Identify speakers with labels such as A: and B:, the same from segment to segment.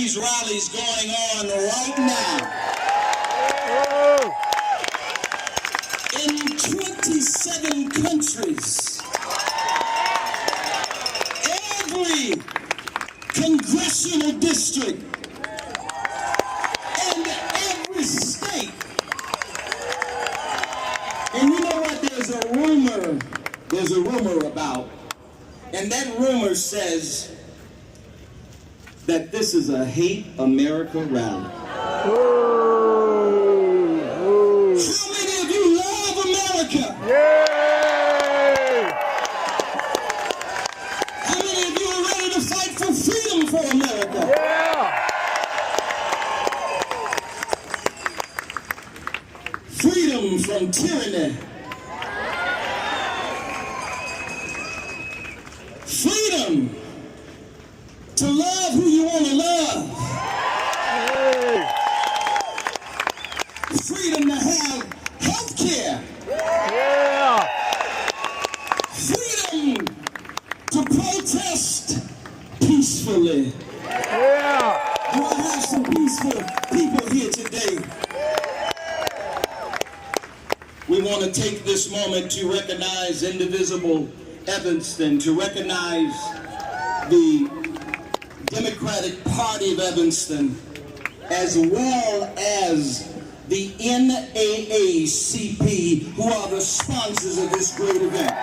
A: these rallies going on right now. In 27 countries, every congressional district, and every state. And you know what? There's a rumor about, and that rumor says that this is a Hate America rally. How many of you love America?
B: Yay!
A: How many of you are ready to fight for freedom for America?
B: Yeah!
A: Freedom from tyranny. Freedom to love who you want to love.
B: Hey!
A: Freedom to have health care.
B: Yeah!
A: Freedom to protest peacefully.
B: Yeah!
A: Do I have some peaceful people here today? We want to take this moment to recognize indivisible Evanston, to recognize the Democratic Party of Evanston, as well as the NAACP, who are the sponsors of this great event.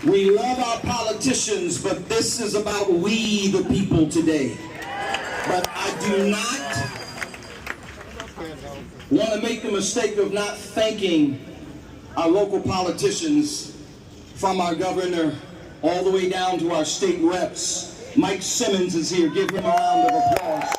A: We love our politicians, but this is about we the people today. But I do not want to make the mistake of not thanking our local politicians, from our governor all the way down to our state reps. Mike Simmons is here. Give him a round of applause.